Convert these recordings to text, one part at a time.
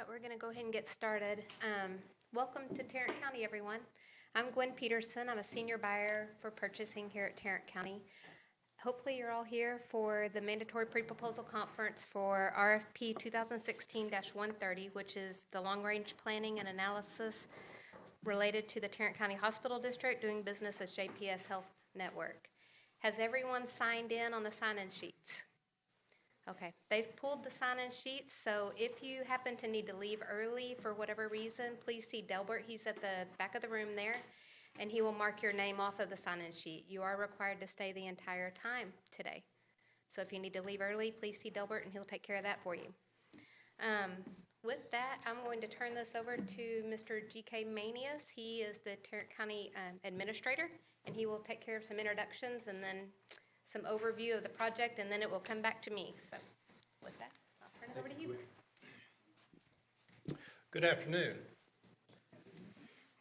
right, we're going to go ahead and get started. Welcome to Tarrant County, everyone. I'm Gwen Peterson. I'm a senior buyer for purchasing here at Tarrant County. Hopefully you're all here for the mandatory pre-proposal conference for RFP 2016-130, which is the long-range planning and analysis related to the Tarrant County Hospital District doing business as JPS Health Network. Has everyone signed in on the sign-in sheets? Okay, they've pulled the sign-in sheets, so if you happen to need to leave early for whatever reason, please see Delbert. He's at the back of the room there, and he will mark your name off of the sign-in sheet. You are required to stay the entire time today. So if you need to leave early, please see Delbert, and he'll take care of that for you. With that, I'm going to turn this over to Mr. G.K. Manius. He is the Tarrant County Administrator, and he will take care of some introductions and then some overview of the project, and then it will come back to me. So with that, I'll turn it over to you. Good afternoon.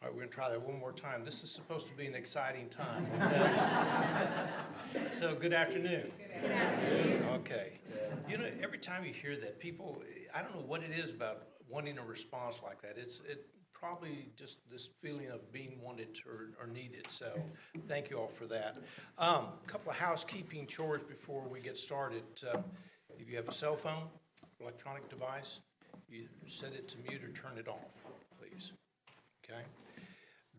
All right, we're going to try that one more time. This is supposed to be an exciting time. So good afternoon. Good afternoon. Okay. You know, every time you hear that, people, I don't know what it is about wanting a response like that. It's probably just this feeling of being wanted or needed. So thank you all for that. A couple of housekeeping chores before we get started. If you have a cell phone, electronic device, you set it to mute or turn it off, please. Okay.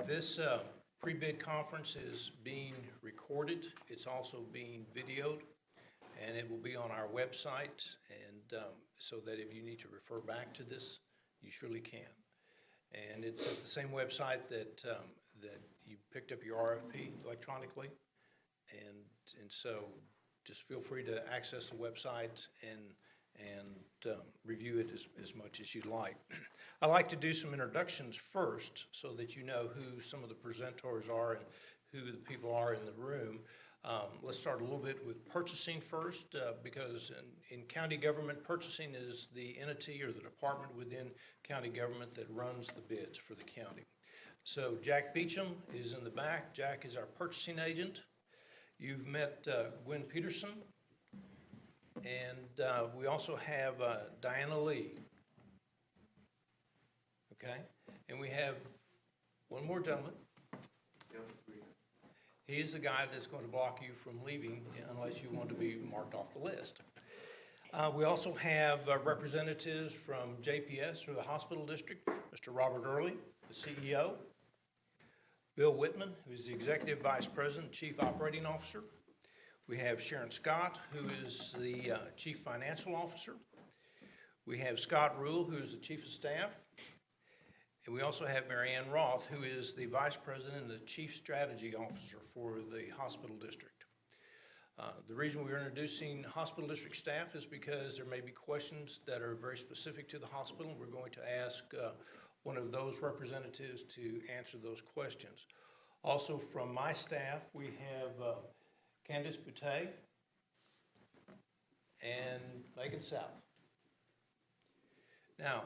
This pre-bid conference is being recorded. It's also being videoed, and it will be on our website, and so that if you need to refer back to this, you surely can. And it's at the same website that you picked up your RFP electronically, and so just feel free to access the website and review it as much as you'd like. I'd like to do some introductions first so that you know who some of the presenters are and who the people are in the room. Let's start a little bit with purchasing first, because in county government, purchasing is the entity or the department within county government that runs the bids for the county. So Jack Beecham is in the back. Jack is our purchasing agent. You've met Gwen Peterson, and we also have Diana Lee. Okay, and we have one more gentleman. He's the guy that's going to block you from leaving unless you want to be marked off the list. We also have representatives from JPS, or the hospital district, Mr. Robert Early, the CEO, Bill Whitman, who's the Executive Vice President, Chief Operating Officer. We have Sharon Scott, who is the Chief Financial Officer. We have Scott Rule, who is the Chief of Staff. And we also have Marianne Roth, who is the Vice President and the Chief Strategy Officer for the hospital district. The reason we're introducing hospital district staff is because there may be questions that are very specific to the hospital. We're going to ask one of those representatives to answer those questions. Also from my staff, we have Candice Boutte and Megan South. Now,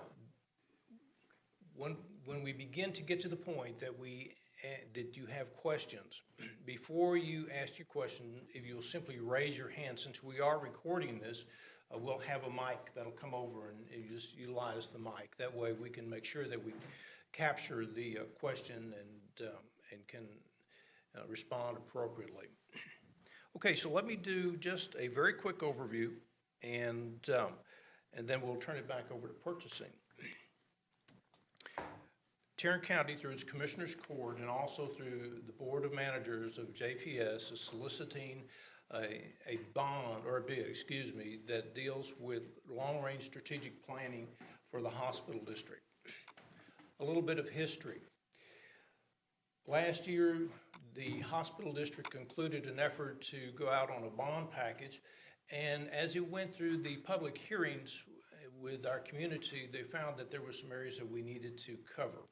when we begin to get to the point that you have questions, before you ask your question, if you'll simply raise your hand, since we are recording this, we'll have a mic that'll come over, and you just utilize the mic. That way we can make sure that we capture the question and can respond appropriately. Okay, so let me do just a very quick overview, and then we'll turn it back over to purchasing. Tarrant County, through its Commissioners Court and also through the Board of Managers of JPS, is soliciting a bond, or a bid, excuse me, that deals with long-range strategic planning for the hospital district. A little bit of history. Last year, the hospital district concluded an effort to go out on a bond package, and as it went through the public hearings with our community, they found that there were some areas that we needed to cover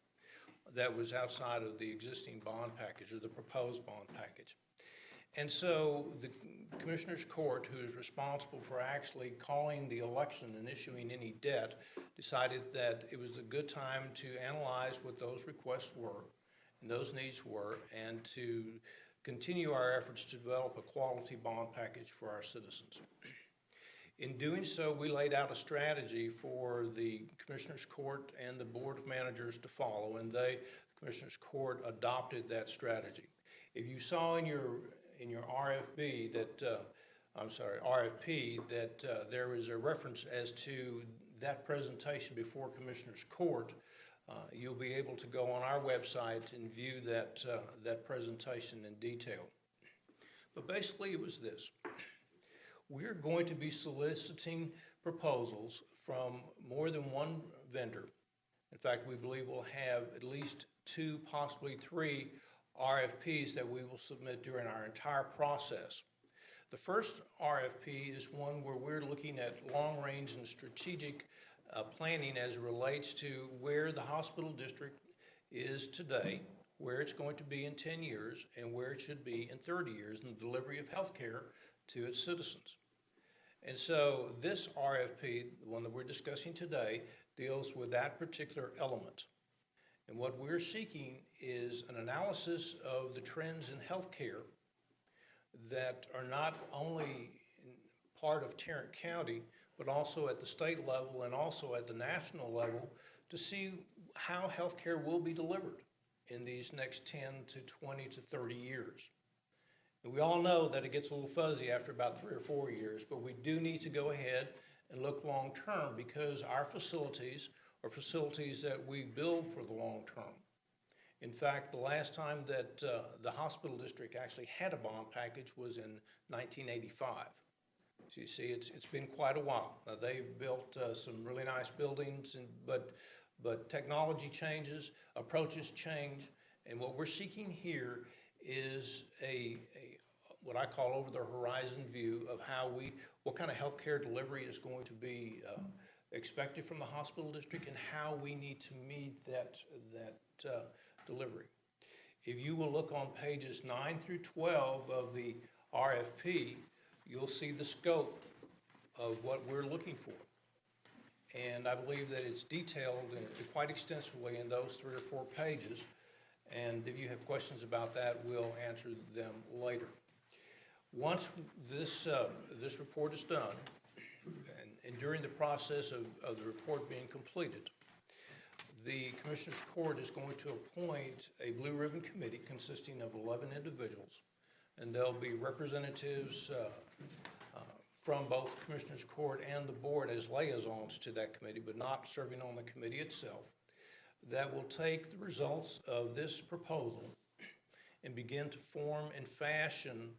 that was outside of the existing bond package or the proposed bond package. And so the Commissioners Court, who is responsible for actually calling the election and issuing any debt, decided that it was a good time to analyze what those requests were and those needs were, and to continue our efforts to develop a quality bond package for our citizens. In doing so, we laid out a strategy for the Commissioners Court and the Board of Managers to follow, and the Commissioners Court adopted that strategy. If you saw in your RFP that there was a reference as to that presentation before Commissioners Court, you'll be able to go on our website and view that presentation in detail. But basically it was this. We're going to be soliciting proposals from more than one vendor. In fact, we believe we'll have at least 2, possibly 3 RFPs that we will submit during our entire process. The first RFP is one where we're looking at long-range and strategic planning as it relates to where the hospital district is today, where it's going to be in 10 years, and where it should be in 30 years in the delivery of health care to its citizens. And so this RFP, the one that we're discussing today, deals with that particular element. And what we're seeking is an analysis of the trends in healthcare that are not only part of Tarrant County, but also at the state level and also at the national level to see how healthcare will be delivered in these next 10 to 20 to 30 years. And we all know that it gets a little fuzzy after about 3 or 4 years, but we do need to go ahead and look long term because our facilities are facilities that we build for the long term. In fact, the last time that the hospital district actually had a bond package was in 1985. So you see, it's been quite a while. Now, they've built some really nice buildings, but technology changes, approaches change, and what we're seeking here is what I call over the horizon view of what kind of healthcare delivery is going to be expected from the hospital district and how we need to meet that delivery. If you will look on pages 9 through 12 of the RFP, you'll see the scope of what we're looking for. And I believe that it's detailed quite extensively in those 3 or 4 pages. And if you have questions about that, we'll answer them later. Once this report is done, and during the process of the report being completed, the Commissioners Court is going to appoint a Blue Ribbon Committee consisting of 11 individuals, and there'll be representatives from both the Commissioners Court and the board as liaisons to that committee, but not serving on the committee itself, that will take the results of this proposal and begin to form and fashion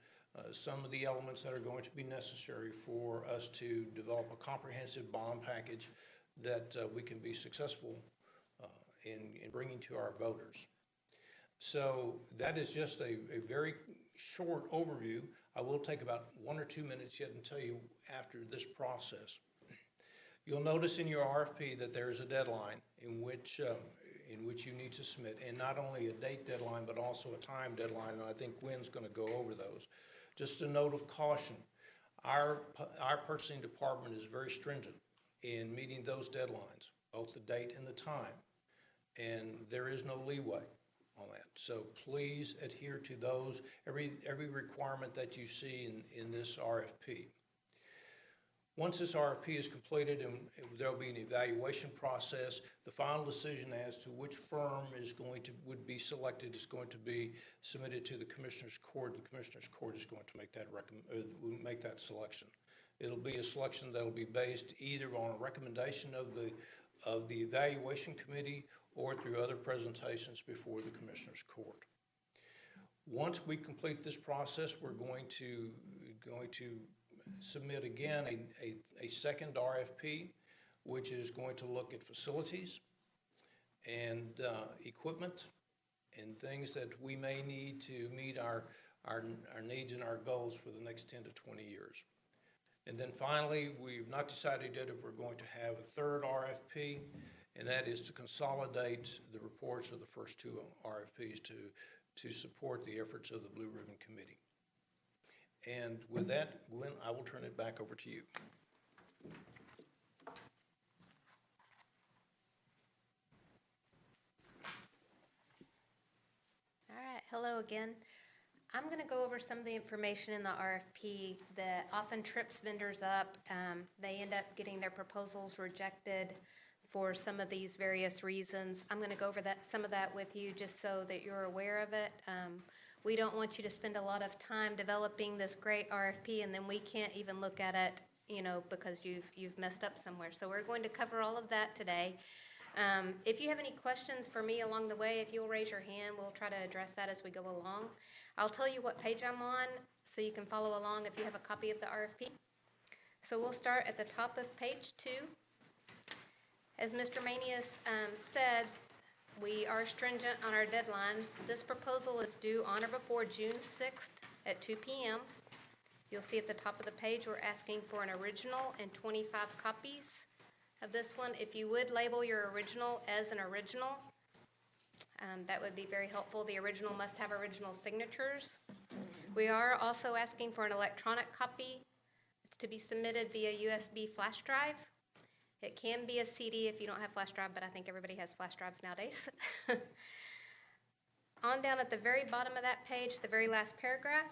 some of the elements that are going to be necessary for us to develop a comprehensive bond package that we can be successful in bringing to our voters. So that is just a very short overview. I will take about 1 or 2 minutes yet and tell you after this process. You'll notice in your RFP that there is a deadline in which you need to submit, and not only a date deadline, but also a time deadline, and I think Gwen's going to go over those. Just a note of caution, our purchasing department is very stringent in meeting those deadlines, both the date and the time, and there is no leeway on that. So please adhere to those, every requirement that you see in this RFP. Once this RFP is completed and there'll be an evaluation process, the final decision as to which firm would be selected is going to be submitted to the Commissioners Court. The Commissioners Court is going to make that selection. It'll be a selection that'll be based either on a recommendation of the evaluation committee or through other presentations before the Commissioners Court. Once we complete this process, we're going to submit again a second RFP, which is going to look at facilities and equipment and things that we may need to meet our needs and our goals for the next 10 to 20 years. And then finally, we've not decided yet if we're going to have a third RFP, and that is to consolidate the reports of the first 2 RFPs to support the efforts of the Blue Ribbon Committee. And with that, Gwen, I will turn it back over to you. All right, hello again. I'm going to go over some of the information in the RFP that often trips vendors up. They end up getting their proposals rejected for some of these various reasons. I'm going to go over some of that with you just so that you're aware of it. We don't want you to spend a lot of time developing this great RFP and then we can't even look at it, because you've messed up somewhere. So we're going to cover all of that today. If you have any questions for me along the way, if you'll raise your hand, we'll try to address that as we go along. I'll tell you what page I'm on so you can follow along if you have a copy of the RFP. So we'll start at the top of page 2. As Mr. Manius said, we are stringent on our deadlines. This proposal is due on or before June 6th at 2 p.m. You'll see at the top of the page we're asking for an original and 25 copies of this one. If you would label your original as an original, that would be very helpful. The original must have original signatures. We are also asking for an electronic copy. It's to be submitted via USB flash drive. It can be a CD if you don't have flash drive, but I think everybody has flash drives nowadays. On down at the very bottom of that page, the very last paragraph,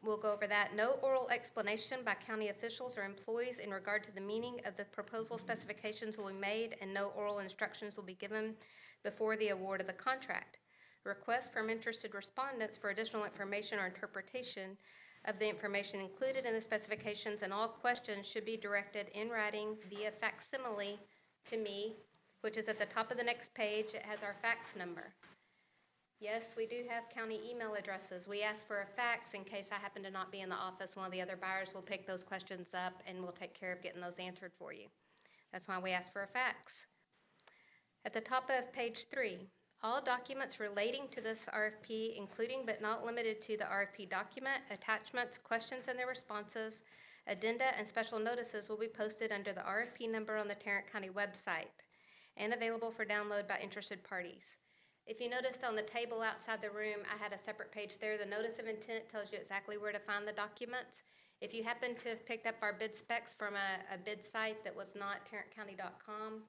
we'll go over that. No oral explanation by county officials or employees in regard to the meaning of the proposal specifications will be made, and no oral instructions will be given before the award of the contract. Requests from interested respondents for additional information or interpretation of the information included in the specifications and all questions should be directed in writing via facsimile to me, which is at the top of the next page. It has our fax number. Yes, we do have county email addresses. We ask for a fax in case I happen to not be in the office. One of the other buyers will pick those questions up and we'll take care of getting those answered for you. That's why we ask for a fax. At the top of page 3, all documents relating to this RFP, including but not limited to the RFP document, attachments, questions and their responses, addenda, and special notices will be posted under the RFP number on the Tarrant County website and available for download by interested parties. If you noticed on the table outside the room, I had a separate page there. The notice of intent tells you exactly where to find the documents. If you happen to have picked up our bid specs from a bid site that was not tarrantcounty.com,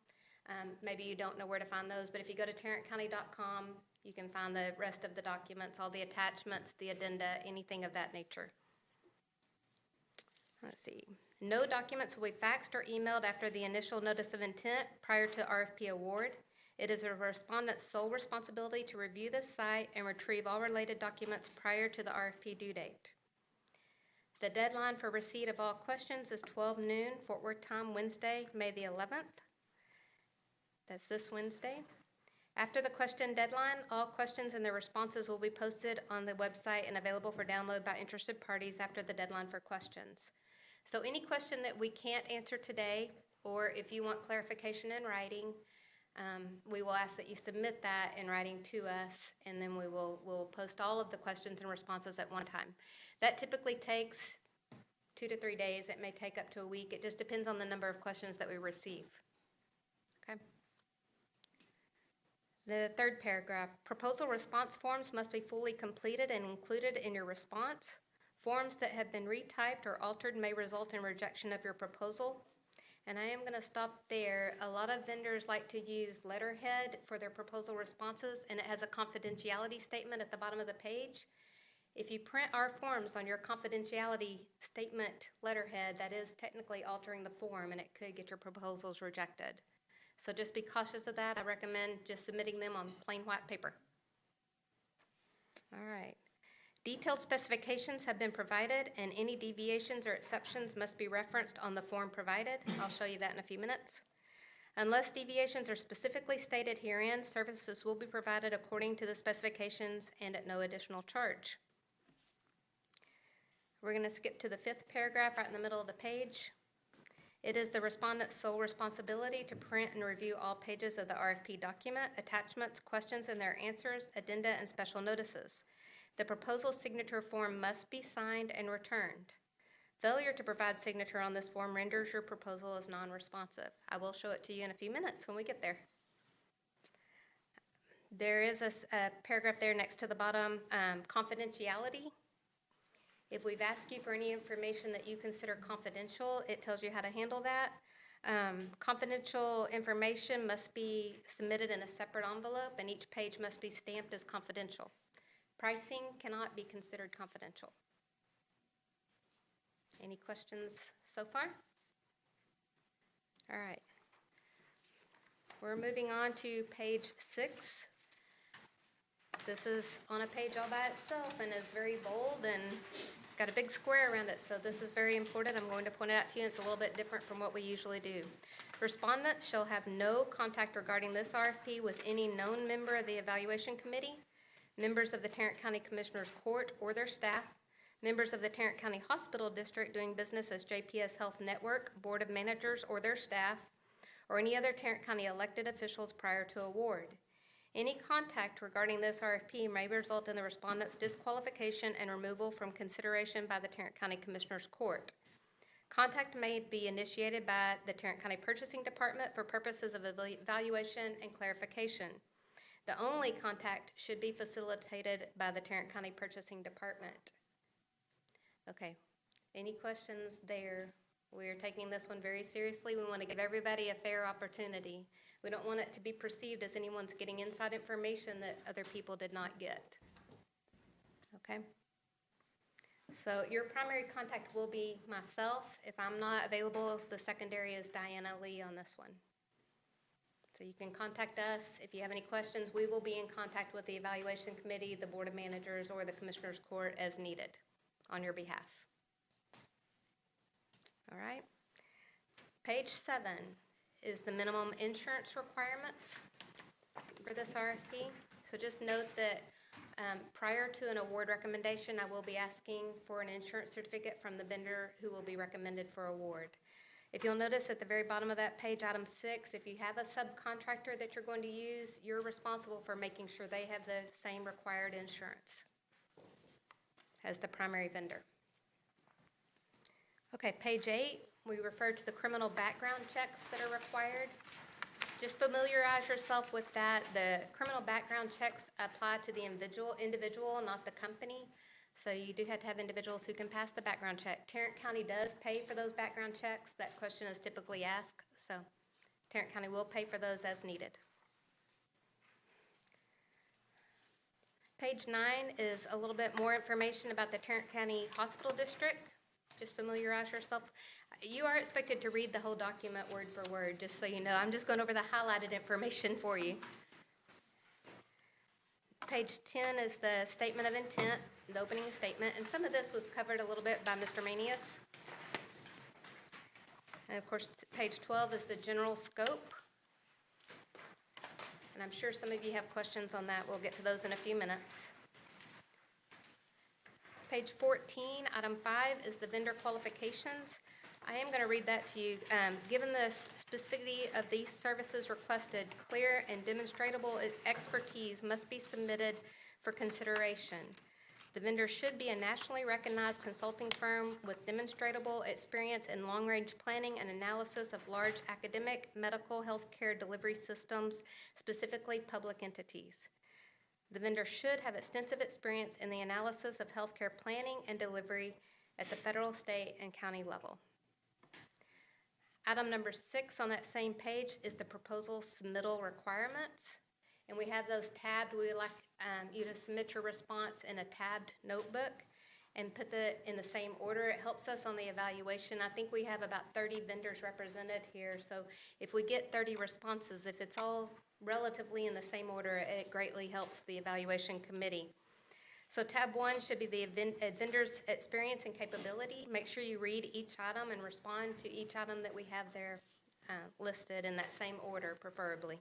maybe you don't know where to find those, but if you go to tarrantcounty.com, you can find the rest of the documents, all the attachments, the addenda, anything of that nature. Let's see. No documents will be faxed or emailed after the initial notice of intent prior to RFP award. It is a respondent's sole responsibility to review this site and retrieve all related documents prior to the RFP due date. The deadline for receipt of all questions is 12 noon, Fort Worth time, Wednesday, May the 11th. That's this Wednesday. After the question deadline, all questions and their responses will be posted on the website and available for download by interested parties after the deadline for questions. So any question that we can't answer today, or if you want clarification in writing, we will ask that you submit that in writing to us, and then we'll post all of the questions and responses at one time. That typically takes 2 to 3 days. It may take up to a week. It just depends on the number of questions that we receive. Okay. The third paragraph, proposal response forms must be fully completed and included in your response. Forms that have been retyped or altered may result in rejection of your proposal. And I am going to stop there. A lot of vendors like to use letterhead for their proposal responses, and it has a confidentiality statement at the bottom of the page. If you print our forms on your confidentiality statement letterhead, that is technically altering the form, and it could get your proposals rejected. So just be cautious of that. I recommend just submitting them on plain white paper. All right. Detailed specifications have been provided, and any deviations or exceptions must be referenced on the form provided. I'll show you that in a few minutes. Unless deviations are specifically stated herein, services will be provided according to the specifications and at no additional charge. We're going to skip to the 5th paragraph right in the middle of the page. It is the respondent's sole responsibility to print and review all pages of the RFP document, attachments, questions and their answers, addenda, and special notices. The proposal signature form must be signed and returned. Failure to provide signature on this form renders your proposal as non-responsive. I will show it to you in a few minutes when we get there. There is a paragraph there next to the bottom, confidentiality. If we've asked you for any information that you consider confidential, it tells you how to handle that. Confidential information must be submitted in a separate envelope, and each page must be stamped as confidential. Pricing cannot be considered confidential. Any questions so far? All right. We're moving on to page 6. This is on a page all by itself and is very bold and got a big square around it, so this is very important. I'm going to point it out to you. It's a little bit different from what we usually do. Respondents shall have no contact regarding this RFP with any known member of the evaluation committee, members of the Tarrant County Commissioners Court or their staff, members of the Tarrant County Hospital District doing business as JPS Health Network, Board of Managers or their staff, or any other Tarrant County elected officials prior to award. Any contact regarding this RFP may result in the respondent's disqualification and removal from consideration by the Tarrant County Commissioners Court. Contact may be initiated by the Tarrant County Purchasing Department for purposes of evaluation and clarification. The only contact should be facilitated by the Tarrant County Purchasing Department. Okay, any questions there? We're taking this one very seriously. We want to give everybody a fair opportunity. We don't want it to be perceived as anyone's getting inside information that other people did not get. Okay? So your primary contact will be myself. If I'm not available, the secondary is Diana Lee on this one. So you can contact us. If you have any questions, we will be in contact with the evaluation committee, the Board of Managers, or the Commissioners Court as needed on your behalf. All right. Page 7 is the minimum insurance requirements for this RFP. So just note that prior to an award recommendation, I will be asking for an insurance certificate from the vendor who will be recommended for award. If you'll notice at the very bottom of that page, item 6, if you have a subcontractor that you're going to use, you're responsible for making sure they have the same required insurance as the primary vendor. Okay, page 8, we refer to the criminal background checks that are required. Just familiarize yourself with that. The criminal background checks apply to the individual, not the company. So you do have to have individuals who can pass the background check. Tarrant County does pay for those background checks. That question is typically asked. So Tarrant County will pay for those as needed. Page 9 is a little bit more information about the Tarrant County Hospital District. Just familiarize yourself. You are expected to read the whole document word for word, just so you know. I'm just going over the highlighted information for you. Page 10 is the statement of intent, the opening statement, and some of this was covered a little bit by Mr. Manius. And of course, page 12 is the general scope. And I'm sure some of you have questions on that. We'll get to those in a few minutes. Page 14, item 5, is the vendor qualifications. I am going to read that to you. Given the specificity of these services requested, clear and demonstrable its expertise must be submitted for consideration. The vendor should be a nationally recognized consulting firm with demonstrable experience in long-range planning and analysis of large academic, medical, healthcare delivery systems, specifically public entities. The vendor should have extensive experience in the analysis of healthcare planning and delivery at the federal, state, and county level. Item number 6 on that same page is the proposal submittal requirements. And we have those tabbed. We would like you to submit your response in a tabbed notebook and put it in the same order. It helps us on the evaluation. I think we have about 30 vendors represented here. So if we get 30 responses, if it's all relatively in the same order, it greatly helps the evaluation committee. So tab 1 should be the vendor's experience and capability. Make sure you read each item and respond to each item that we have there listed in that same order, preferably.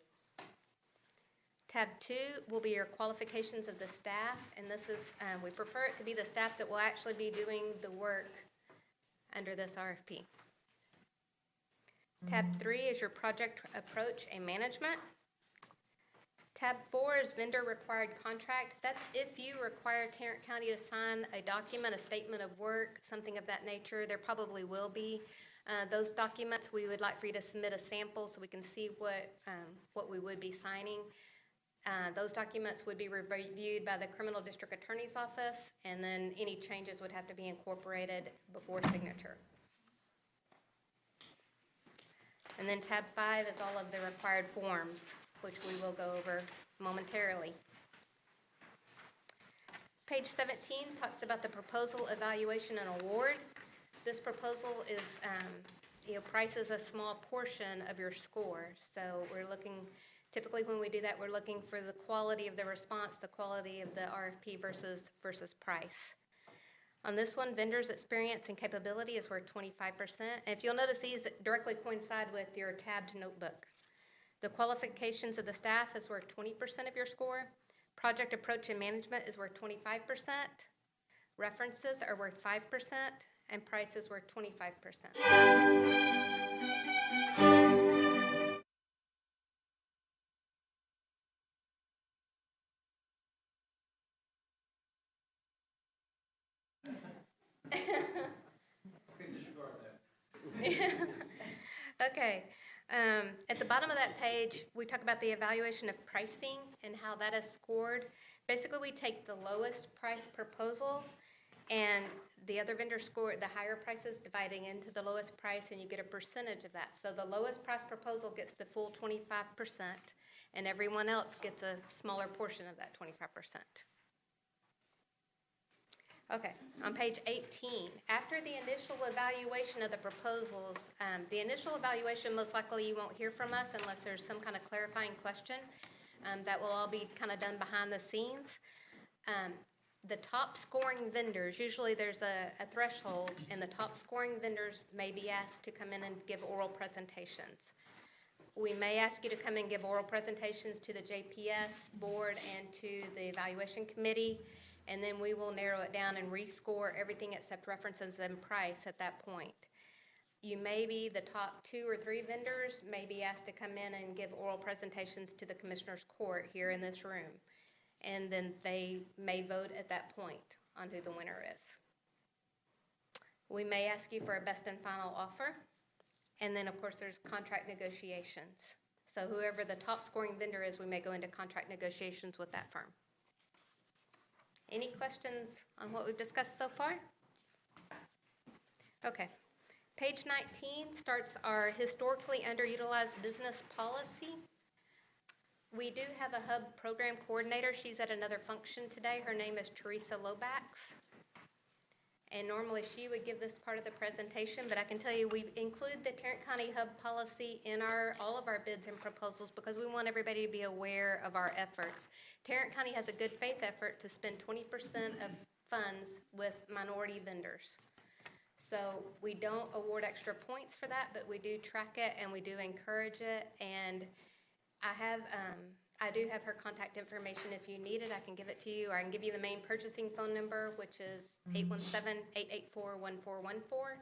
Tab 2 will be your qualifications of the staff, and this is, we prefer it to be the staff that will actually be doing the work under this RFP. Tab 3 is your project approach and management. Tab 4 is vendor required contract. That's if you require Tarrant County to sign a document, a statement of work, something of that nature. There probably will be. Those documents, we would like for you to submit a sample so we can see what we would be signing. Those documents would be reviewed by the Criminal District Attorney's Office, and then any changes would have to be incorporated before signature. And then tab 5 is all of the required forms, which we will go over momentarily. Page 17 talks about the proposal, evaluation, and award. This proposal is, prices a small portion of your score. So we're looking, typically when we do that, we're looking for the quality of the response, the quality of the RFP versus price. On this one, vendors' experience and capability is worth 25%. And if you'll notice, these directly coincide with your tabbed notebook. The qualifications of the staff is worth 20% of your score. Project approach and management is worth 25%. References are worth 5%, and price is worth 25%. Okay. At the bottom of that page, we talk about the evaluation of pricing and how that is scored. Basically, we take the lowest price proposal and the other vendor score, the higher prices, dividing into the lowest price, and you get a percentage of that. So the lowest price proposal gets the full 25%, and everyone else gets a smaller portion of that 25%. Okay, on page 18, after the initial evaluation of the proposals, the initial evaluation, most likely you won't hear from us unless there's some kind of clarifying question. That will all be kind of done behind the scenes. The top scoring vendors, usually there's a threshold, and the top scoring vendors may be asked to come in and give oral presentations. We may ask you to come and give oral presentations to the JPS board and to the evaluation committee, and then we will narrow it down and rescore everything except references and price at that point. You may be the top 2 or 3 vendors may be asked to come in and give oral presentations to the Commissioner's Court here in this room. And then they may vote at that point on who the winner is. We may ask you for a best and final offer. And then, of course, there's contract negotiations. So whoever the top scoring vendor is, we may go into contract negotiations with that firm. Any questions on what we've discussed so far? Okay. Page 19 starts our historically underutilized business policy. We do have a hub program coordinator. She's at another function today. Her name is Teresa Lobax. And normally she would give this part of the presentation, but I can tell you we include the Tarrant County Hub policy in all of our bids and proposals because we want everybody to be aware of our efforts. Tarrant County has a good faith effort to spend 20% of funds with minority vendors. So we don't award extra points for that, but we do track it and we do encourage it. And I do have her contact information. If you need it, I can give it to you, or I can give you the main purchasing phone number, which is 817-884-1414.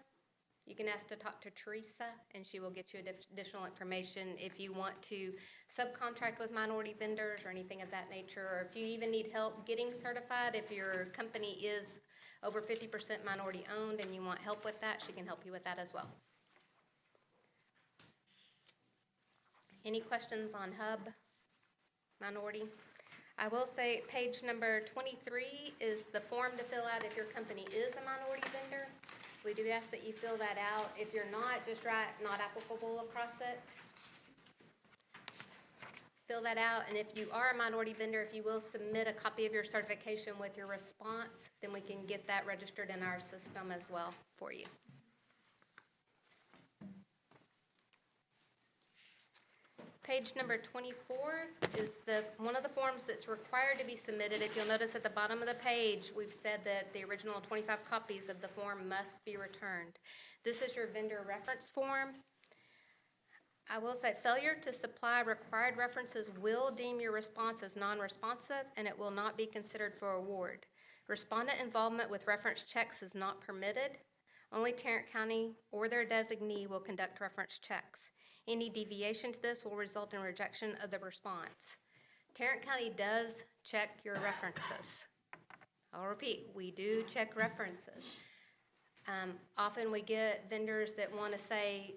You can ask to talk to Teresa, and she will get you additional information if you want to subcontract with minority vendors or anything of that nature, or if you even need help getting certified. If your company is over 50% minority owned and you want help with that, she can help you with that as well. Any questions on Hub minority? I will say page number 23 is the form to fill out if your company is a minority vendor. We do ask that you fill that out. If you're not, just write not applicable across it. Fill that out, and if you are a minority vendor, if you will submit a copy of your certification with your response, then we can get that registered in our system as well for you. Page number 24 is one of the forms that's required to be submitted. If you'll notice at the bottom of the page, we've said that the original 25 copies of the form must be returned. This is your vendor reference form. I will say failure to supply required references will deem your response as non-responsive, and it will not be considered for award. Respondent involvement with reference checks is not permitted. Only Tarrant County or their designee will conduct reference checks. Any deviation to this will result in rejection of the response. Tarrant County does check your references. I'll repeat, we do check references. Often we get vendors that want to say,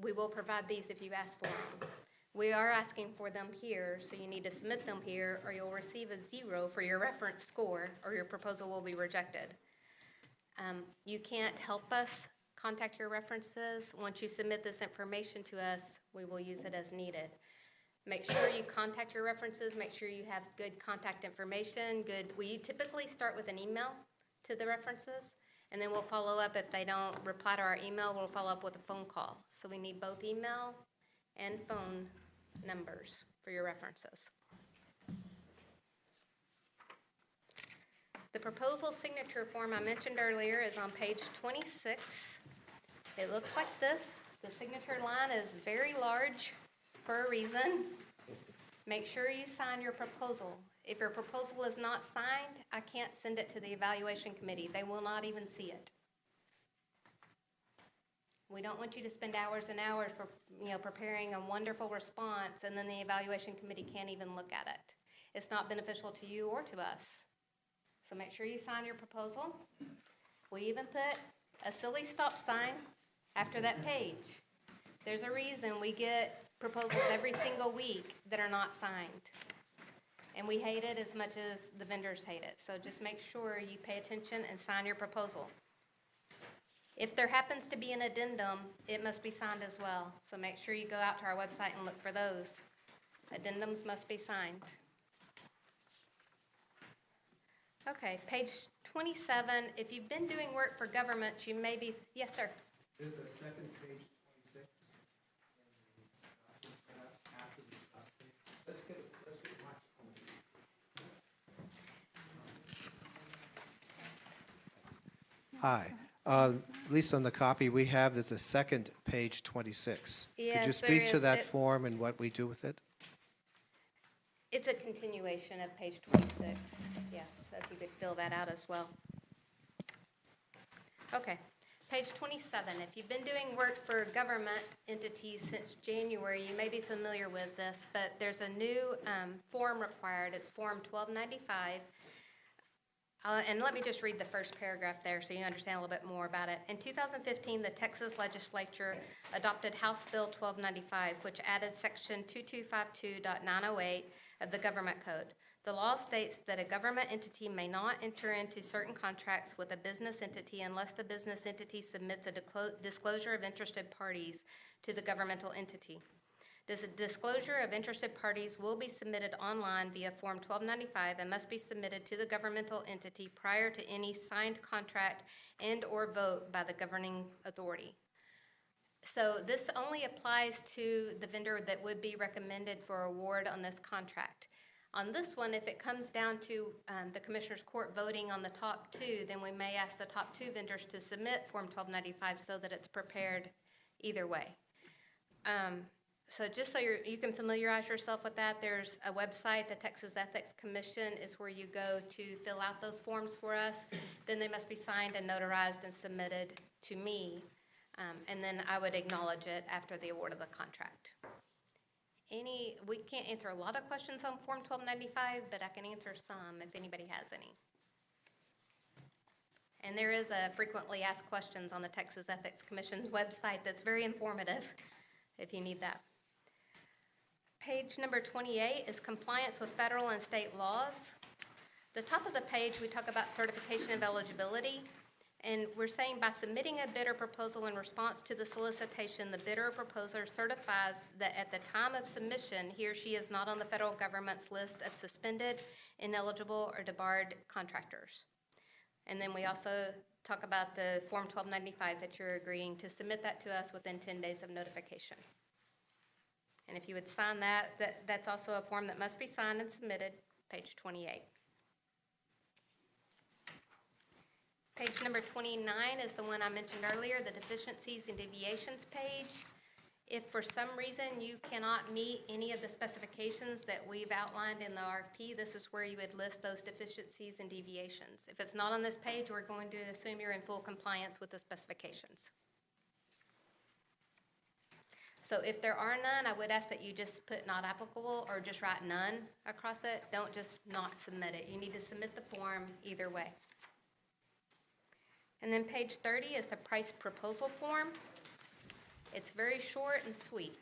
we will provide these if you ask for them. We are asking for them here, so you need to submit them here, or you'll receive a 0 for your reference score, or your proposal will be rejected. You can't help us contact your references. Once you submit this information to us, we will use it as needed. Make sure you contact your references, make sure you have good contact information, we typically start with an email to the references, and then we'll follow up. If they don't reply to our email, we'll follow up with a phone call. So we need both email and phone numbers for your references. The proposal signature form I mentioned earlier is on page 26. It looks like this. The signature line is very large for a reason. Make sure you sign your proposal. If your proposal is not signed, I can't send it to the evaluation committee. They will not even see it. We don't want you to spend hours and hours preparing a wonderful response, and then the evaluation committee can't even look at it. It's not beneficial to you or to us. So make sure you sign your proposal. We even put a silly stop sign after that page. There's a reason we get proposals every single week that are not signed. And we hate it as much as the vendors hate it. So just make sure you pay attention and sign your proposal. If there happens to be an addendum, it must be signed as well. So make sure you go out to our website and look for those. Addendums must be signed. Okay, page 27. If you've been doing work for government, you may be, yes, sir. There's a second page 26 perhaps after the stop page. Let's get the microphone. Hi. At least on the copy we have, there's a second page 26. Could you Yes, speak there to is. that form and what we do with it? It's a continuation of page 26. Yes, so if you could fill that out as well. Okay, page 27. If you've been doing work for government entities since January, you may be familiar with this, but there's a new form required. It's Form 1295. And let me just read the first paragraph there so you understand a little bit more about it. In 2015, the Texas legislature adopted House Bill 1295, which added Section 2252.908 of the Government Code. The law states that a government entity may not enter into certain contracts with a business entity unless the business entity submits a disclosure of interested parties to the governmental entity. This disclosure of interested parties will be submitted online via Form 1295 and must be submitted to the governmental entity prior to any signed contract and/or vote by the governing authority. So this only applies to the vendor that would be recommended for award on this contract. On this one, if it comes down to the Commissioner's Court voting on the top two, then we may ask the top two vendors to submit Form 1295 so that it's prepared either way. So just so you can familiarize yourself with that, there's a website, the Texas Ethics Commission is where you go to fill out those forms for us. Then they must be signed and notarized and submitted to me. And then I would acknowledge it after the award of the contract. We can't answer a lot of questions on Form 1295, but I can answer some if anybody has any. And there is a frequently asked questions on the Texas Ethics Commission's website that's very informative if you need that. Page number 28 is compliance with federal and state laws. The top of the page, we talk about certification of eligibility. And we're saying by submitting a bid or proposal in response to the solicitation, the bidder or proposer certifies that at the time of submission, he or she is not on the federal government's list of suspended, ineligible, or debarred contractors. And then we also talk about the Form 1295 that you're agreeing to submit that to us within 10 days of notification. And if you would sign that, that's also a form that must be signed and submitted, page 28. Page number 29 is the one I mentioned earlier, the deficiencies and deviations page. If for some reason you cannot meet any of the specifications that we've outlined in the RFP, this is where you would list those deficiencies and deviations. If it's not on this page, we're going to assume you're in full compliance with the specifications. So if there are none, I would ask that you just put not applicable or just write none across it. Don't just not submit it. You need to submit the form either way. And then page 30 is the price proposal form. It's very short and sweet.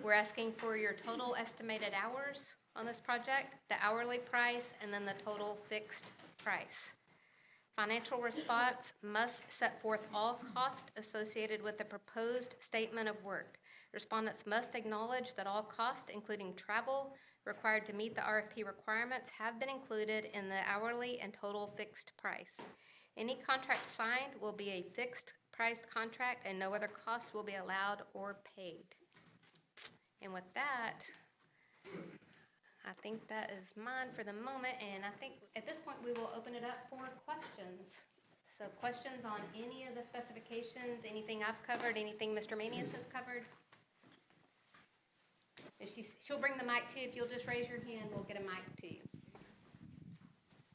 We're asking for your total estimated hours on this project, the hourly price, and then the total fixed price. Financial response must set forth all costs associated with the proposed statement of work. Respondents must acknowledge that all costs, including travel required to meet the RFP requirements, have been included in the hourly and total fixed price. Any contract signed will be a fixed price contract and no other cost will be allowed or paid. And with that, I think that is mine for the moment, and I think at this point we will open it up for questions. So questions on any of the specifications, anything I've covered, anything Mr. Manius has covered? If she'll bring the mic to you. If you'll just raise your hand, we'll get a mic to you.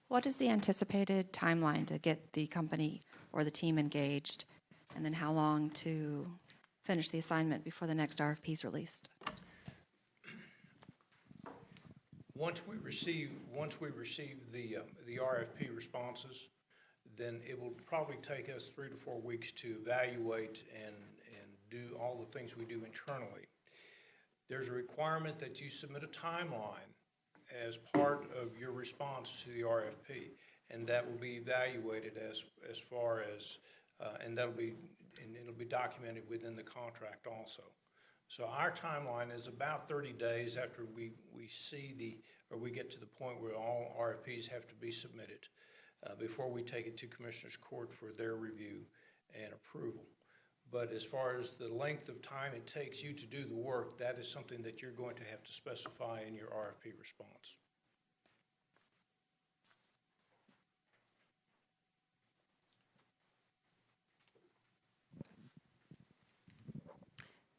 What is the anticipated timeline to get the company or the team engaged? And then how long to finish the assignment before the next RFP is released? Once we receive the RFP responses, then it will probably take us 3 to 4 weeks to evaluate and do all the things we do internally. There's a requirement that you submit a timeline as part of your response to the RFP, and that will be evaluated as far as, and it'll be documented within the contract also. So our timeline is about 30 days after we get to the point where all RFPs have to be submitted before we take it to Commissioners Court for their review and approval. But as far as the length of time it takes you to do the work, that is something that you're going to have to specify in your RFP response.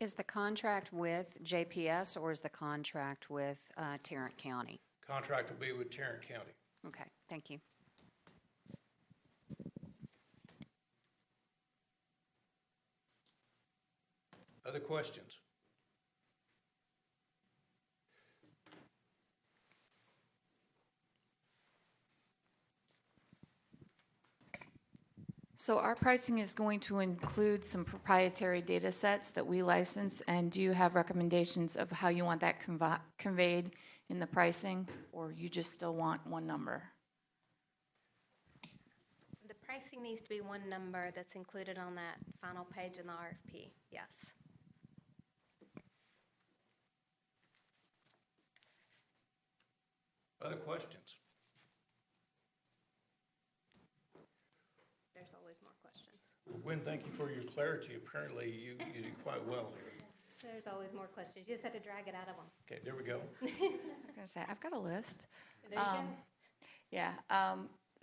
Is the contract with JPS or is the contract with Tarrant County? Contract will be with Tarrant County. Okay, thank you. Other questions? So our pricing is going to include some proprietary data sets that we license, and do you have recommendations of how you want that conveyed in the pricing, or you just still want one number? The pricing needs to be one number that's included on that final page in the RFP, yes. Other questions? There's always more questions. Well, Gwen, thank you for your clarity. Apparently, you did quite well here. There's always more questions. You just had to drag it out of them. Okay, there we go. I was going to say, I've got a list. There you go. Yeah.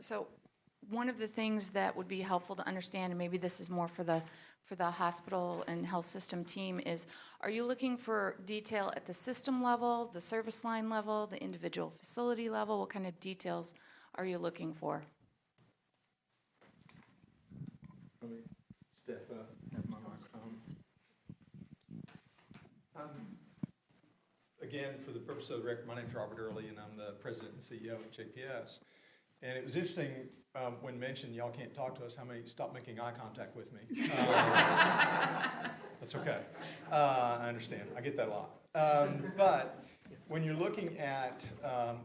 So one of the things that would be helpful to understand, and maybe this is more for the hospital and health system team, is are you looking for detail at the system level, the service line level, the individual facility level? What kind of details are you looking for? Let me step up, have my microphone. Again, for the purpose of the record, my name's Robert Early, and I'm the president and CEO of JPS. And it was interesting when mentioned, y'all can't talk to us, how many stopped making eye contact with me. That's okay. I understand. I get that a lot. But when you're looking at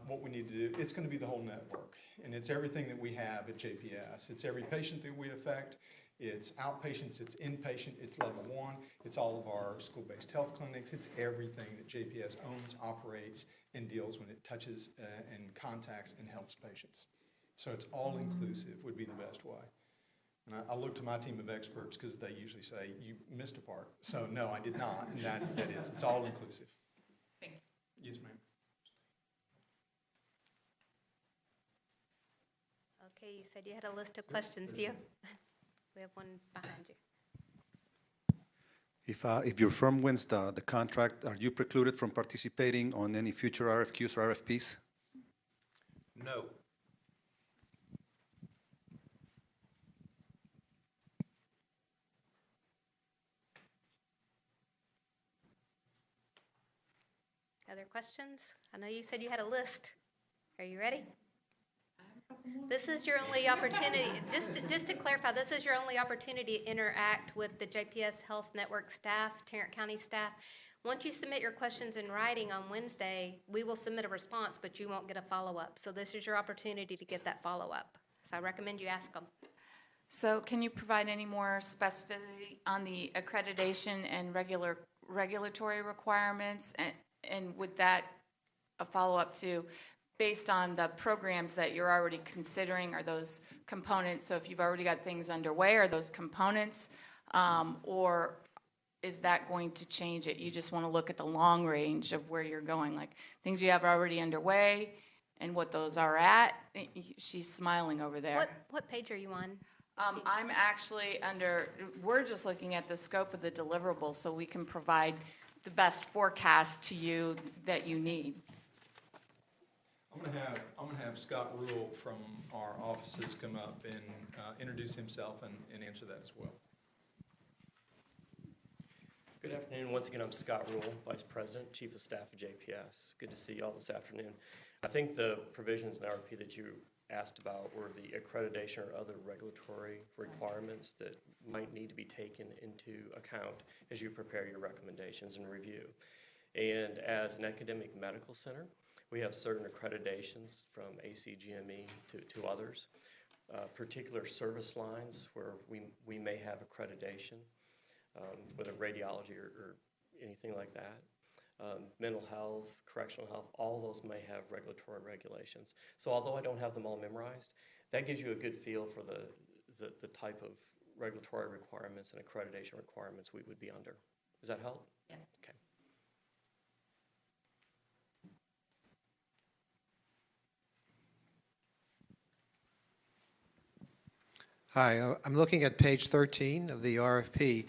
what we need to do, it's going to be the whole network. And it's everything that we have at JPS. It's every patient that we affect. It's outpatients, it's inpatient, it's level 1, it's all of our school-based health clinics, it's everything that JPS owns, operates, and deals when it touches and contacts and helps patients. So it's all-inclusive would be the best way. And I look to my team of experts because they usually say, you missed a part. So no, I did not, and that is, it's all-inclusive. Thank you. Yes, ma'am. Okay, you said you had a list of questions, do you? We have one behind you. If your firm wins the contract, are you precluded from participating on any future RFQs or RFPs? No. Other questions? I know you said you had a list. Are you ready? This is your only opportunity, just to clarify, this is your only opportunity to interact with the JPS Health Network staff, Tarrant County staff. Once you submit your questions in writing on Wednesday, we will submit a response, but you won't get a follow-up. So this is your opportunity to get that follow-up. So I recommend you ask them. So can you provide any more specificity on the accreditation and regulatory requirements? And would that, a follow-up to, based on the programs that you're already considering, are those components, so if you've already got things underway, are those components, or is that going to change it? You just want to look at the long range of where you're going, like things you have already underway and what those are at? She's smiling over there. What page are you on? I'm actually under, we're just looking at the scope of the deliverable so we can provide the best forecast to you that you need. I'm gonna have Scott Rule from our offices come up and introduce himself and answer that as well. Good afternoon. Once again, I'm Scott Rule, Vice President, Chief of Staff of JPS. Good to see you all this afternoon. I think the provisions in the RFP that you asked about were the accreditation or other regulatory requirements that might need to be taken into account as you prepare your recommendations and review. And as an academic medical center, we have certain accreditations from ACGME to others, particular service lines where we may have accreditation, whether radiology or anything like that. Mental health, correctional health, all those may have regulatory regulations. So although I don't have them all memorized, that gives you a good feel for the type of regulatory requirements and accreditation requirements we would be under. Does that help? Yes. Okay. Hi, I'm looking at page 13 of the RFP.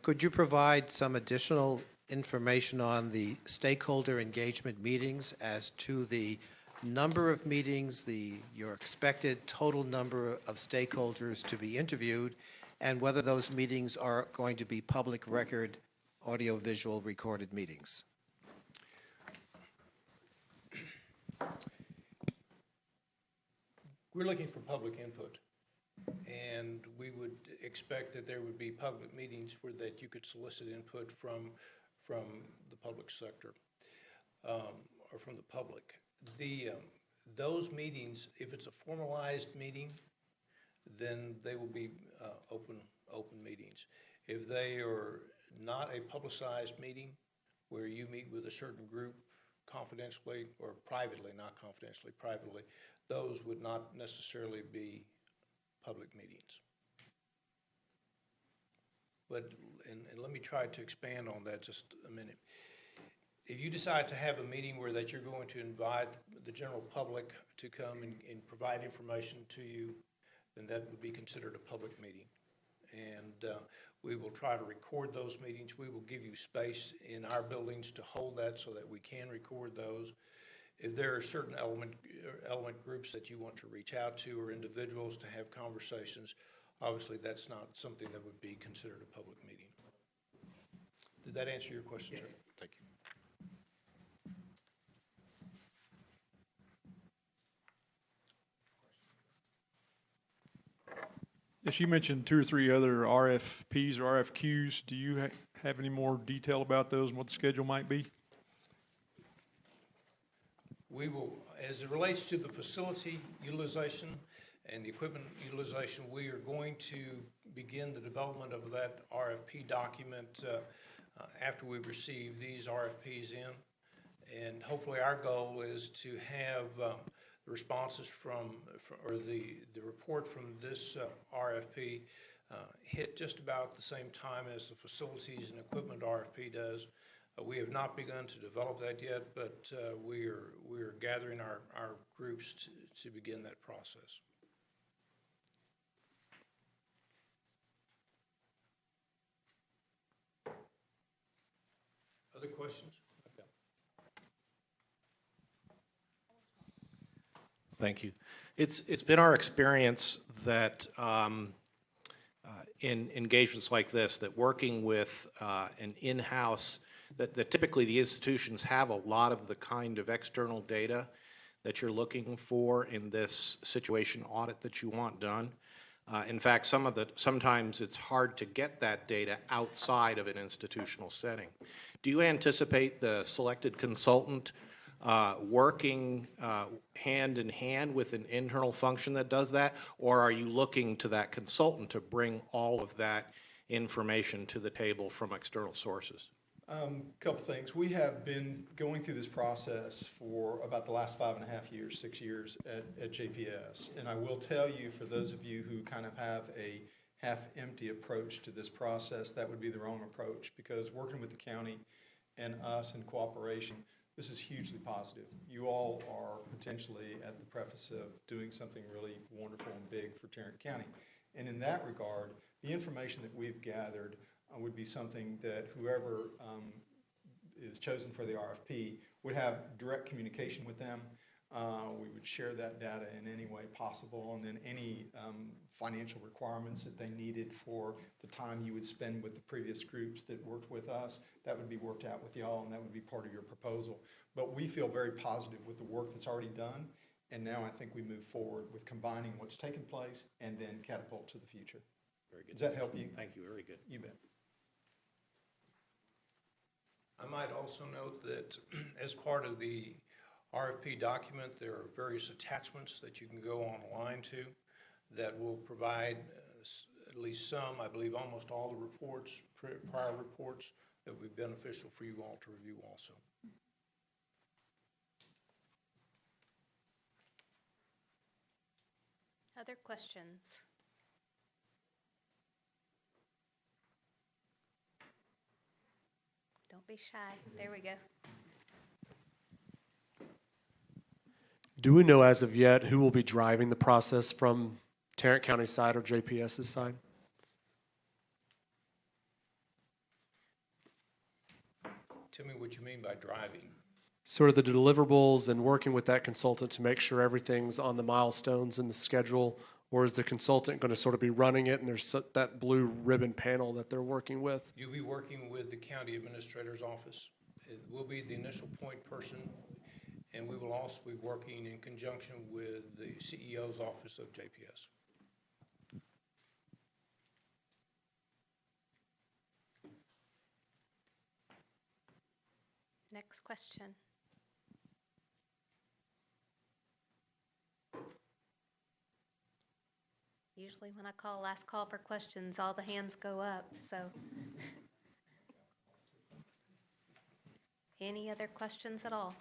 Could you provide some additional information on the stakeholder engagement meetings as to the number of meetings, your expected total number of stakeholders to be interviewed, and whether those meetings are going to be public record, audiovisual recorded meetings? We're looking for public input, and we would expect that there would be public meetings where that you could solicit input from the public sector, or from the public. Those meetings, if it's a formalized meeting, then they will be open meetings. If they are not a publicized meeting where you meet with a certain group confidentially or privately, not confidentially, privately, those would not necessarily be public meetings. But, and let me try to expand on that just a minute. If you decide to have a meeting where that you're going to invite the general public to come and provide information to you, then that would be considered a public meeting. And we will try to record those meetings. We will give you space in our buildings to hold that so that we can record those. If there are certain element groups that you want to reach out to or individuals to have conversations, obviously that's not something that would be considered a public meeting. Did that answer your question, sir? Thank you. Yes, you mentioned 2 or 3 other RFPs or RFQs. Do you have any more detail about those and what the schedule might be? We will, as it relates to the facility utilization and the equipment utilization, we are going to begin the development of that RFP document after we receive these RFPs in. And hopefully our goal is to have the responses or the report from this RFP hit just about the same time as the facilities and equipment RFP does. We have not begun to develop that yet, but we are gathering our groups to begin that process. Other questions? Okay. Thank you. It's been our experience that in engagements like this, that working with an in-house, that typically the institutions have a lot of the kind of external data that you're looking for in this situation audit that you want done. In fact, sometimes it's hard to get that data outside of an institutional setting. Do you anticipate the selected consultant working hand in hand with an internal function that does that, or are you looking to that consultant to bring all of that information to the table from external sources? Couple things. We have been going through this process for about the last 5.5 years, 6 years at JPS. And I will tell you, for those of you who kind of have a half-empty approach to this process, that would be the wrong approach, because working with the county and us in cooperation, this is hugely positive. You all are potentially at the preface of doing something really wonderful and big for Tarrant County. And in that regard, the information that we've gathered would be something that whoever is chosen for the RFP would have direct communication with them. We would share that data in any way possible, and then any financial requirements that they needed for the time you would spend with the previous groups that worked with us, that would be worked out with y'all, and that would be part of your proposal. But we feel very positive with the work that's already done, and now I think we move forward with combining what's taken place and then catapult to the future. Very good. Does that help you? Thank you, very good. You bet. I might also note that as part of the RFP document, there are various attachments that you can go online to that will provide at least some, I believe almost all the reports, prior reports, that would be beneficial for you all to review also. Other questions? Don't be shy. There we go. Do we know as of yet who will be driving the process from Tarrant County side or JPS's side? Tell me what you mean by driving. Sort of the deliverables and working with that consultant to make sure everything's on the milestones and the schedule, or is the consultant going to sort of be running it and there's that blue ribbon panel that they're working with? You'll be working with the county administrator's office. It will be the initial point person, and we will also be working in conjunction with the CEO's office of JPS. Next question. Usually when I call last call for questions, all the hands go up, so. Any other questions at all?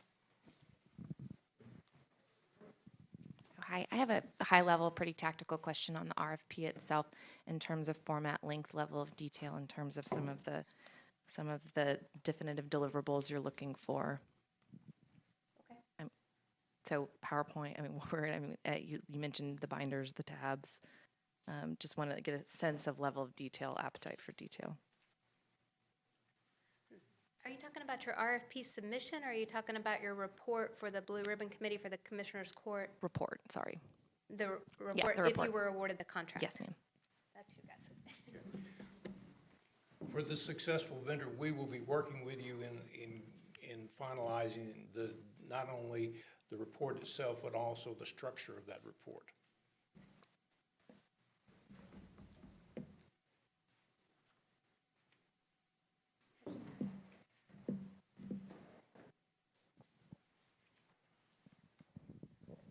Hi, I have a high-level, pretty tactical question on the RFP itself in terms of format, length, level of detail, in terms of some of the definitive deliverables you're looking for. Okay. So PowerPoint, Word, you mentioned the binders, the tabs. Just want to get a sense of level of detail, appetite for detail. Are you talking about your RFP submission, or are you talking about your report for the Blue Ribbon Committee for the Commissioner's Court? Report, sorry. The report, the if report. you were awarded the contract? Yes, ma'am. That's you guys. For the successful vendor, we will be working with you in finalizing not only the report itself, but also the structure of that report.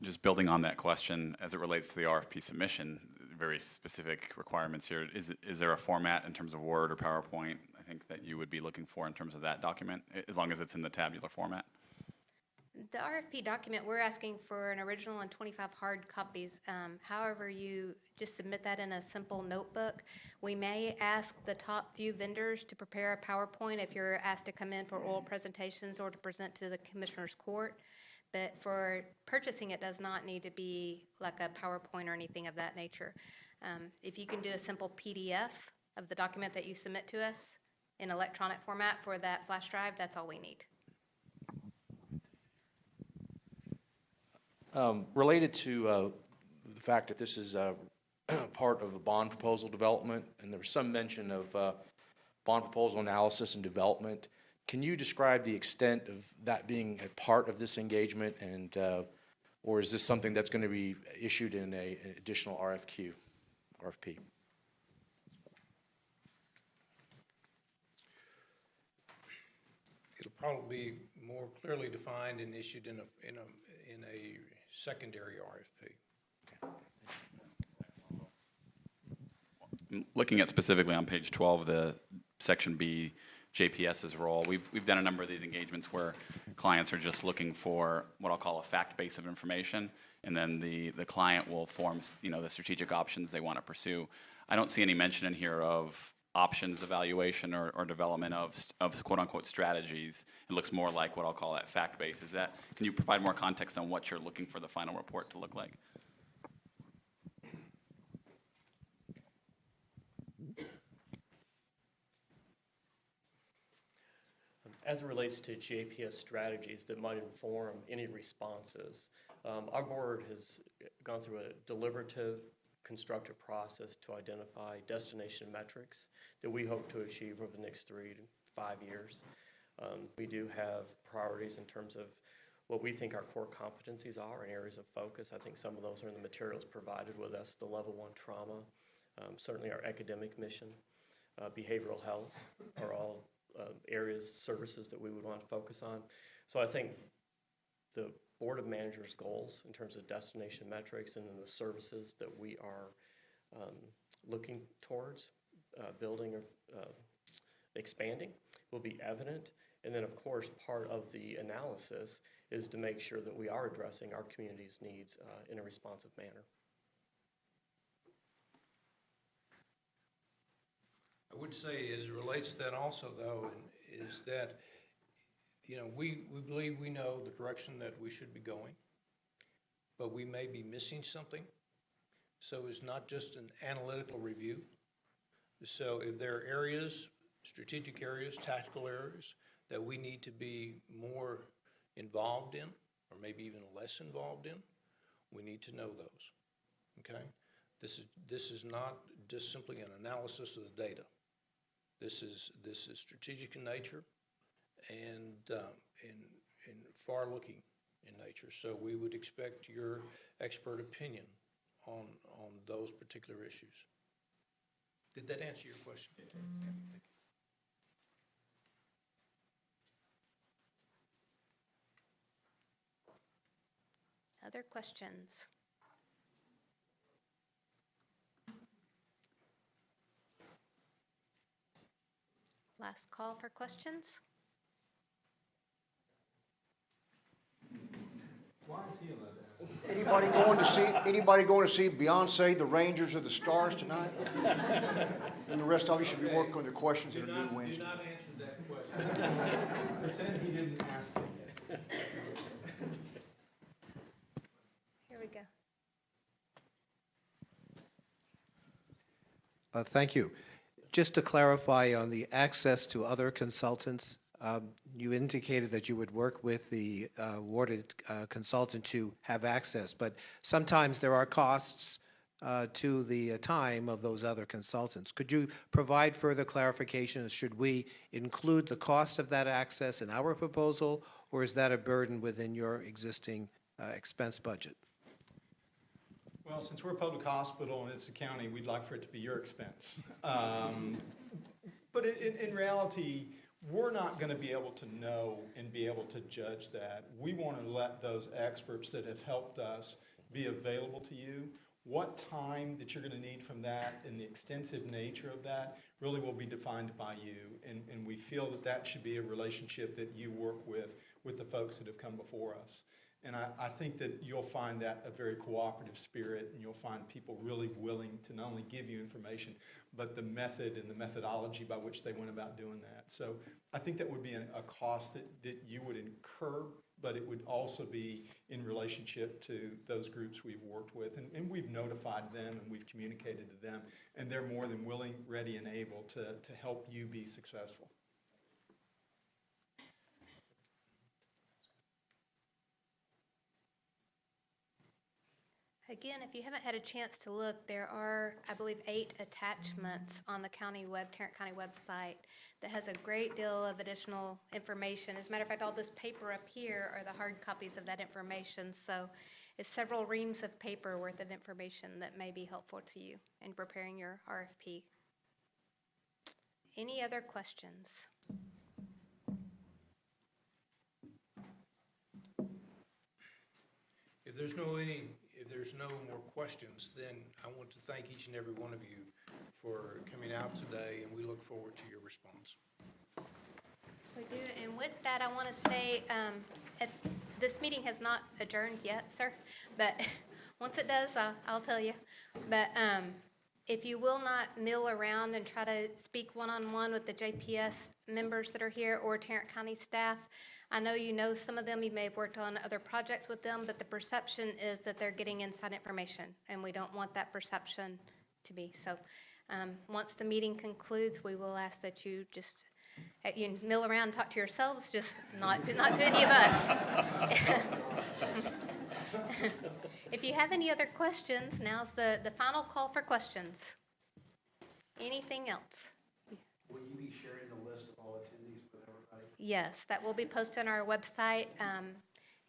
Just building on that question, as it relates to the RFP submission, very specific requirements here. Is there a format in terms of Word or PowerPoint, I think, that you would be looking for in terms of that document, as long as it's in the tabular format? The RFP document, we're asking for an original and 25 hard copies. However, you just submit that in a simple notebook. We may ask the top few vendors to prepare a PowerPoint if you're asked to come in for oral presentations or to present to the Commissioner's Court. But for purchasing, it does not need to be like a PowerPoint or anything of that nature. If you can do a simple PDF of the document that you submit to us in electronic format for that flash drive, that's all we need. Related to the fact that this is part of a bond proposal development, and there was some mention of bond proposal analysis and development, can you describe the extent of that being a part of this engagement, and or is this something that's going to be issued in an additional RFP? It'll probably be more clearly defined and issued in a secondary RFP. Looking at specifically on page 12, the section B, JPS's role. We've done a number of these engagements where clients are just looking for what I'll call a fact base of information, and then the client will form, the strategic options they want to pursue. I don't see any mention in here of options evaluation or development of quote-unquote strategies. It looks more like what I'll call that fact base. Can you provide more context on what you're looking for the final report to look like? As it relates to JPS strategies that might inform any responses, our board has gone through a deliberative, constructive process to identify destination metrics that we hope to achieve over the next 3 to 5 years. We do have priorities in terms of what we think our core competencies are and areas of focus. I think some of those are in the materials provided with us, the level 1 trauma, certainly our academic mission, behavioral health are all areas, services that we would want to focus on. So I think the Board of Managers' goals in terms of destination metrics and then the services that we are looking towards building or expanding will be evident. And then, of course, part of the analysis is to make sure that we are addressing our community's needs in a responsive manner. I would say, as it relates to that also, though, is that, we believe we know the direction that we should be going, but we may be missing something. So it's not just an analytical review. So if there are areas, strategic areas, tactical areas, that we need to be more involved in, or maybe even less involved in, we need to know those, okay? This is not just simply an analysis of the data. This is strategic in nature and far-looking in nature. So we would expect your expert opinion on those particular issues. Did that answer your question? Other questions? Last call for questions. Why is he allowed to ask? Anybody going to see Beyonce, the Rangers, or the Stars tonight? And the rest of you should be working on the questions that are due Wednesday. Do not answer that question. Pretend he didn't ask it. Here we go. Thank you. Just to clarify on the access to other consultants, you indicated that you would work with the awarded consultant to have access, but sometimes there are costs to the time of those other consultants. Could you provide further clarification? Should we include the cost of that access in our proposal, or is that a burden within your existing expense budget? Well, since we're a public hospital and it's a county, we'd like for it to be your expense. But in reality, we're not going to be able to know and be able to judge that. We want to let those experts that have helped us be available to you. What time that you're going to need from that and the extensive nature of that really will be defined by you. And we feel that that should be a relationship that you work with the folks that have come before us. And I think that you'll find that a very cooperative spirit, and you'll find people really willing to not only give you information, but the method and the methodology by which they went about doing that. So I think that would be a cost that you would incur, but it would also be in relationship to those groups we've worked with. And we've notified them and we've communicated to them, and they're more than willing, ready, and able to help you be successful. Again, if you haven't had a chance to look, there are, I believe, 8 attachments on the Tarrant County website that has a great deal of additional information. As a matter of fact, all this paper up here are the hard copies of that information. So it's several reams of paper worth of information that may be helpful to you in preparing your RFP. Any other questions? If there's no more questions, then I want to thank each and every one of you for coming out today, and we look forward to your response. We do, and with that, I want to say, this meeting has not adjourned yet, sir, but once it does, I'll tell you. But if you will not mill around and try to speak one-on-one with the JPS members that are here or Tarrant County staff, I know you know some of them, you may have worked on other projects with them, but the perception is that they're getting inside information, and we don't want that perception to be. So once the meeting concludes, we will ask that you just you mill around and talk to yourselves, just not to any of us. If you have any other questions, now's the final call for questions. Anything else? Will you be sharing the list of all attendees with everybody? Yes, that will be posted on our website.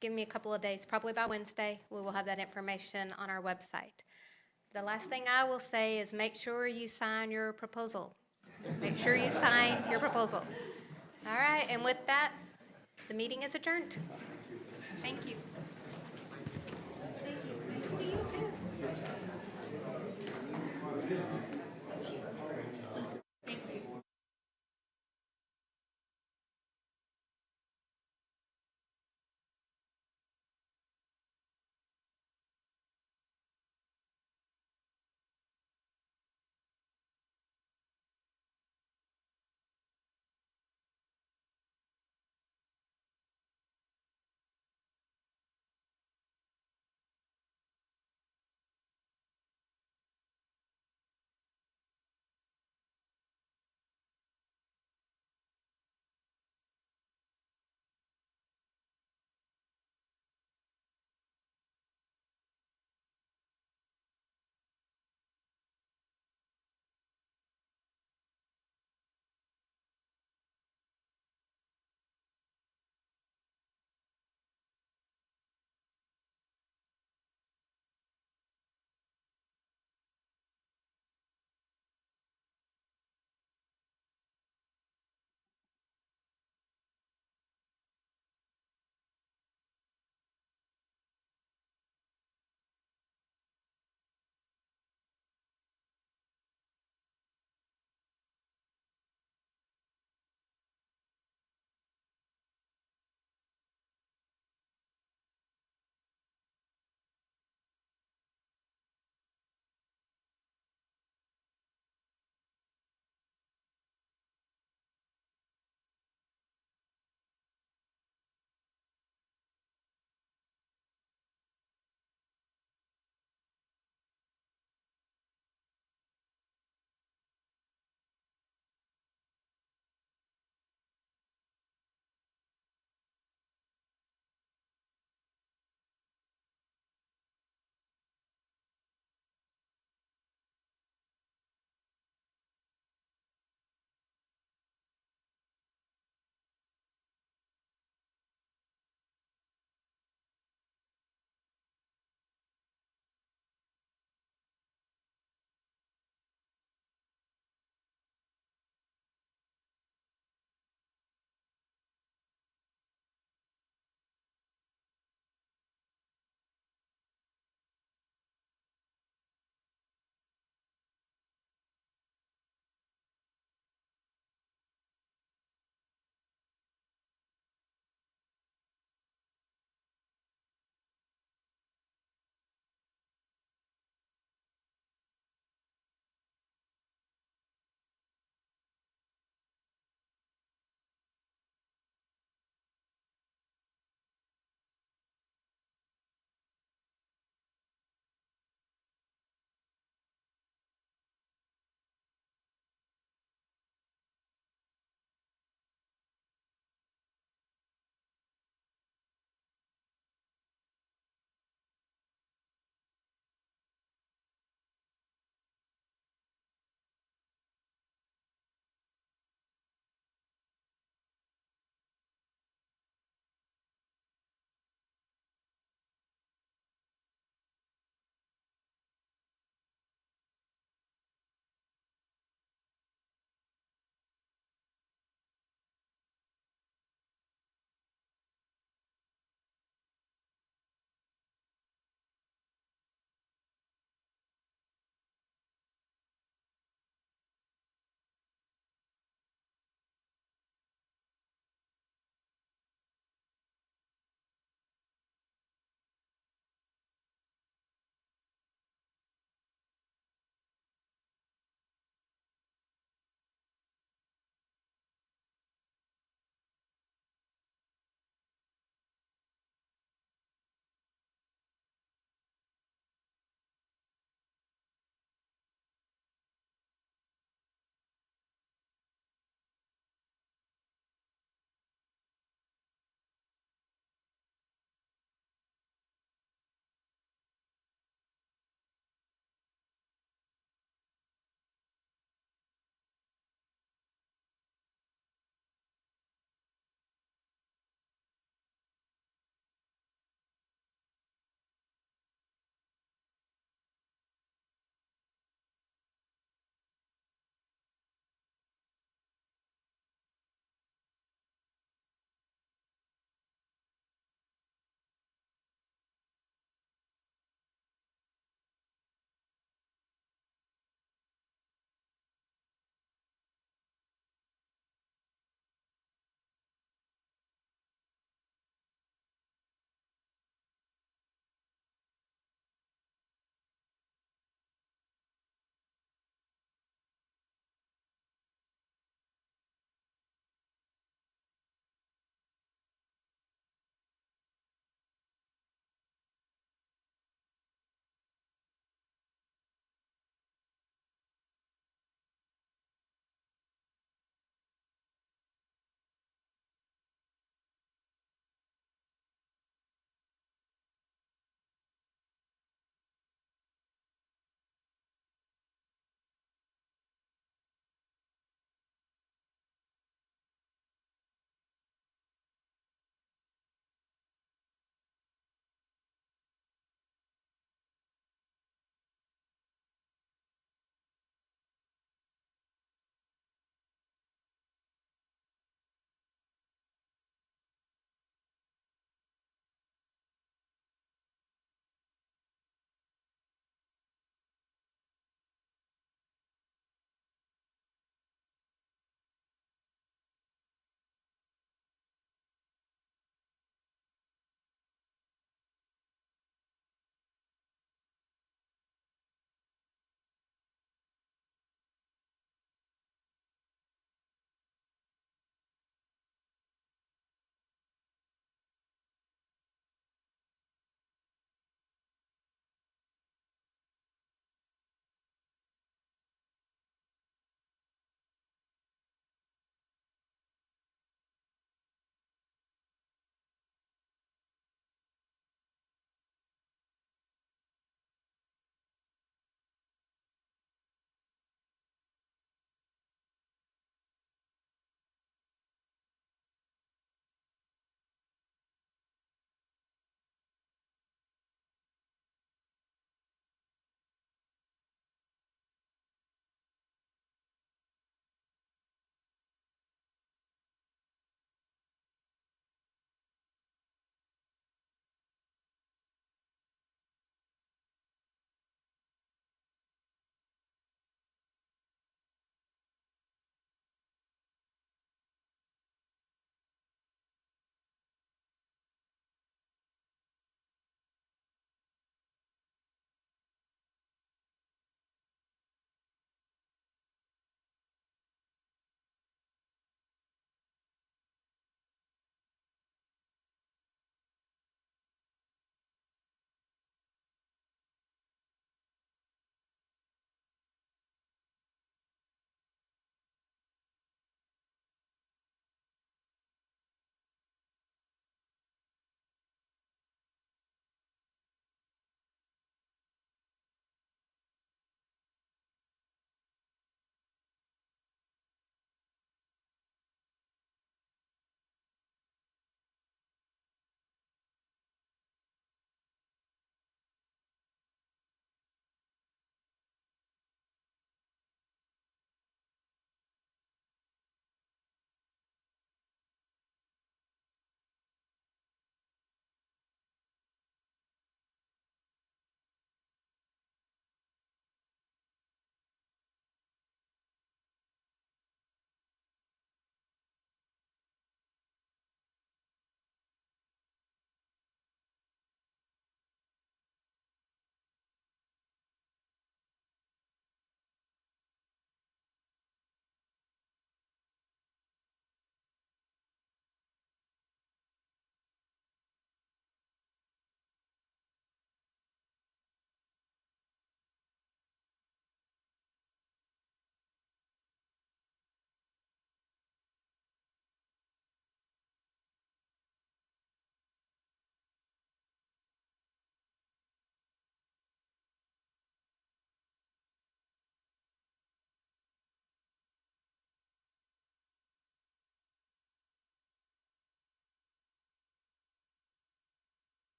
Give me a couple of days, probably by Wednesday, we will have that information on our website. The last thing I will say is make sure you sign your proposal. Make sure you sign your proposal. All right, and with that, the meeting is adjourned. Thank you. Thank you. Nice to see you too.